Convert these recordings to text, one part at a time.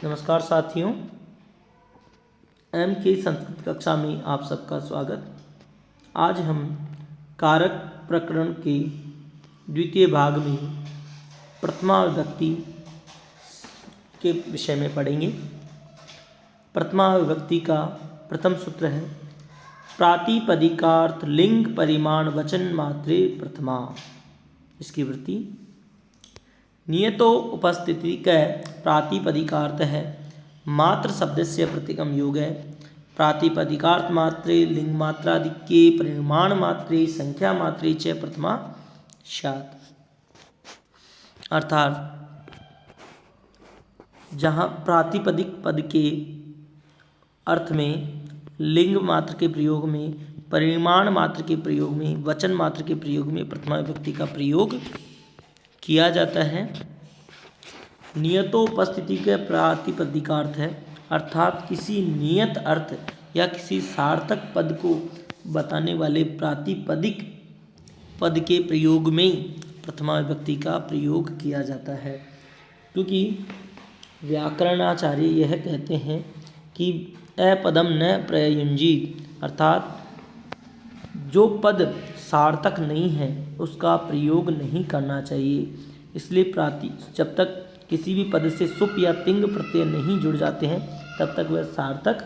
नमस्कार साथियों, एम के संस्कृत कक्षा में आप सबका स्वागत। आज हम कारक प्रकरण के द्वितीय भाग में प्रथमा विभक्ति के विषय में पढ़ेंगे। प्रथमा विभक्ति का प्रथम सूत्र है प्रातिपदिकार्थ लिंग परिमाण वचन मात्रे प्रथमा। इसकी वृत्ति नियतो उपस्थिति का प्रातिपदिकार्थ है मात्र शब्द से प्रतीकम योग है। प्रातिपदिकार्थ मात्रे लिंग मात्रादि के परिमाण मात्रे संख्या मात्रे च प्रथमा स्यात्। अर्थात जहाँ प्रातिपदिक पद के अर्थ में लिंग मात्र के प्रयोग में, परिमाण मात्र के प्रयोग में, वचन मात्र के प्रयोग में प्रथमा विभक्ति का प्रयोग किया जाता है। नियतोपस्थिति के प्रातिपदिकार्थ है, अर्थात किसी नियत अर्थ या किसी सार्थक पद को बताने वाले प्रातिपदिक पद के प्रयोग में प्रथमा विभक्ति का प्रयोग किया जाता है। क्योंकि व्याकरणाचार्य यह कहते हैं कि अपदम न प्रयुंजीत, अर्थात जो पद सार्थक नहीं है उसका प्रयोग नहीं करना चाहिए। इसलिए जब तक किसी भी पद से सुप या तिंग प्रत्यय नहीं जुड़ जाते हैं तब तक वह सार्थक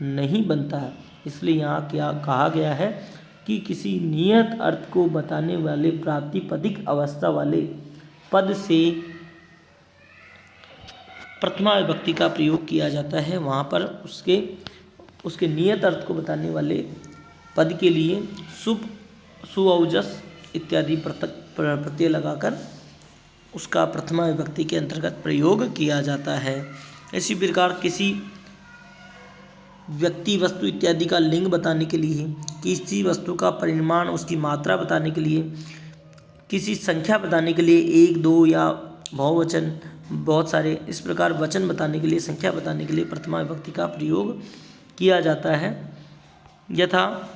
नहीं बनता है। इसलिए यहाँ क्या कहा गया है कि किसी नियत अर्थ को बताने वाले प्रातिपदिक अवस्था वाले पद से प्रथमा विभक्ति का प्रयोग किया जाता है। वहाँ पर उसके नियत अर्थ को बताने वाले पद के लिए सुप, सुऔजस इत्यादि प्रत्यय लगाकर उसका प्रथमा विभक्ति के अंतर्गत प्रयोग किया जाता है। इसी प्रकार किसी व्यक्ति, वस्तु इत्यादि का लिंग बताने के लिए, किसी वस्तु का परिमाण, उसकी मात्रा बताने के लिए, किसी संख्या बताने के लिए, एक, दो या बहुवचन, बहुत सारे, इस प्रकार वचन बताने के लिए, संख्या बताने के लिए प्रथमा विभक्ति का प्रयोग किया जाता है। यथा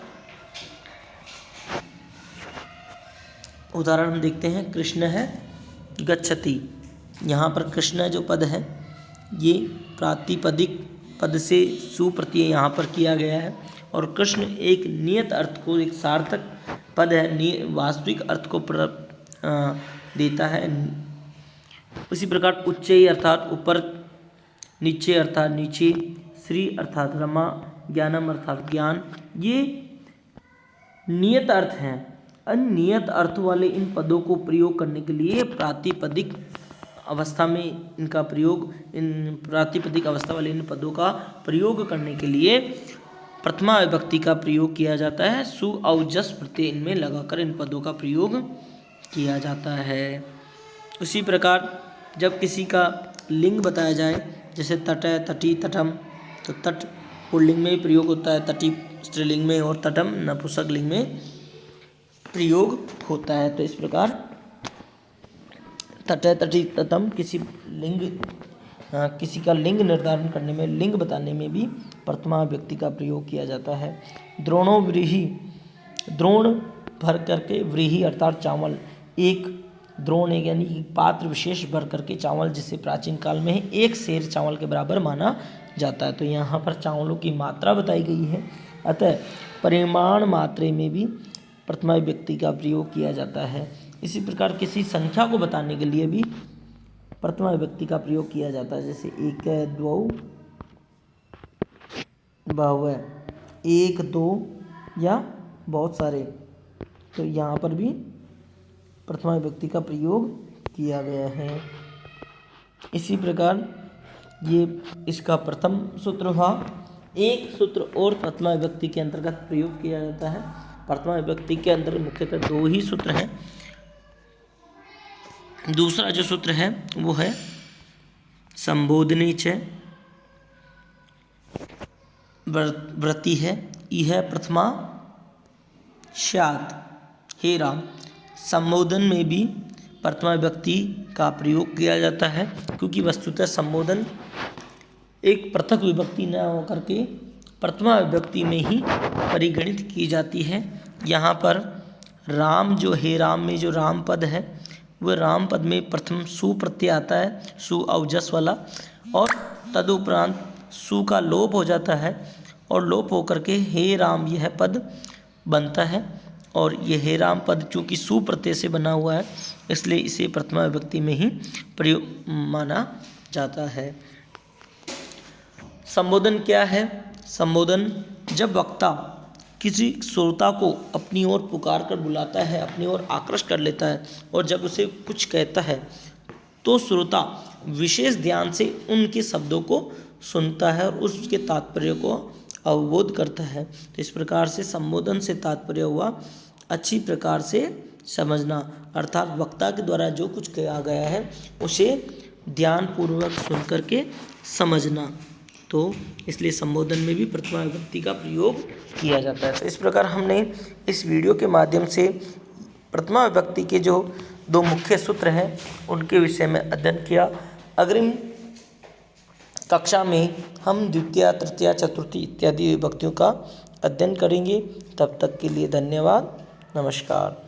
उदाहरण हम देखते हैं, कृष्ण है गच्छति। यहाँ पर कृष्ण जो पद है ये प्रातिपदिक पद से सुप्रत्यय यहाँ पर किया गया है और कृष्ण एक नियत अर्थ को, एक सार्थक पद है, वास्तविक अर्थ को देता है। उसी प्रकार उच्चई अर्थात ऊपर, नीचे अर्थात नीचे, श्री अर्थात रमा, ज्ञानम अर्थात ज्ञान, ये नियत अर्थ हैं। अनियत अर्थ वाले इन पदों को प्रयोग करने के लिए प्रातिपदिक अवस्था में इनका प्रयोग, इन प्रातिपदिक अवस्था वाले इन पदों का प्रयोग करने के लिए प्रथमा विभक्ति का प्रयोग किया जाता है। सु और जस प्रत्यय इनमें लगाकर इन पदों का प्रयोग किया जाता है। उसी प्रकार जब किसी का लिंग बताया जाए, जैसे तट, तटी, तटम, तो तट पुल्लिंग में प्रयोग होता है, तटी स्त्रीलिंग में, और तटम नपुंसक लिंग में प्रयोग होता है। तो इस प्रकार तट, तटी, तटम किसी का लिंग निर्धारण करने में, लिंग बताने में भी प्रथमा विभक्ति का प्रयोग किया जाता है। द्रोणो व्रीहि, द्रोण भर करके, व्रीहि अर्थात चावल, एक द्रोण एक यानी कि पात्र विशेष भर करके चावल, जिसे प्राचीन काल में एक सेर चावल के बराबर माना जाता है। तो यहाँ पर चावलों की मात्रा बताई गई है, अतः परिमाण मात्रे में भी प्रथमा विभक्ति का प्रयोग किया जाता है। इसी प्रकार किसी संख्या को बताने के लिए भी प्रथमा विभक्ति का प्रयोग किया जाता है, जैसे एक, द्वौ, बहुवः, एक, दो या बहुत सारे। तो यहाँ पर भी प्रथमा विभक्ति का प्रयोग किया गया है। इसी प्रकार ये इसका प्रथम सूत्र हुआ। एक सूत्र और प्रथमा विभक्ति के अंतर्गत प्रयोग किया जाता है। प्रथमा विभक्ति के अंदर मुख्यतः दो ही सूत्र हैं। दूसरा जो सूत्र है वो है संबोधनी च व्रति है, यह प्रथमा स्यात्। हे राम, संबोधन में भी प्रथमा विभक्ति का प्रयोग किया जाता है, क्योंकि वस्तुतः संबोधन एक पृथक विभक्ति न होकर के प्रथमा विभक्ति में ही परिगणित की जाती है। यहाँ पर राम जो, हे राम में जो राम पद है वह राम पद में प्रथम सु प्रत्यय आता है, सु औजस वाला, और तदुपरांत सु का लोप हो जाता है और लोप होकर के हे राम यह पद बनता है। और ये हे राम पद चूँकि सु प्रत्यय से बना हुआ है इसलिए इसे प्रथमा विभक्ति में ही प्रयोग माना जाता है। संबोधन क्या है? संबोधन जब वक्ता किसी श्रोता को अपनी ओर पुकार कर बुलाता है, अपनी ओर आकृष्ट कर लेता है और जब उसे कुछ कहता है तो श्रोता विशेष ध्यान से उनके शब्दों को सुनता है और उसके तात्पर्य को अवबोध करता है। तो इस प्रकार से संबोधन से तात्पर्य हुआ अच्छी प्रकार से समझना, अर्थात वक्ता के द्वारा जो कुछ कहा गया है उसे ध्यानपूर्वक सुन करके समझना। तो इसलिए संबोधन में भी प्रथमा विभक्ति का प्रयोग किया जाता है। तो इस प्रकार हमने इस वीडियो के माध्यम से प्रथमा विभक्ति के जो दो मुख्य सूत्र हैं उनके विषय में अध्ययन किया। अग्रिम कक्षा में हम द्वितीय, तृतीय, चतुर्थी इत्यादि विभक्तियों का अध्ययन करेंगे। तब तक के लिए धन्यवाद। नमस्कार।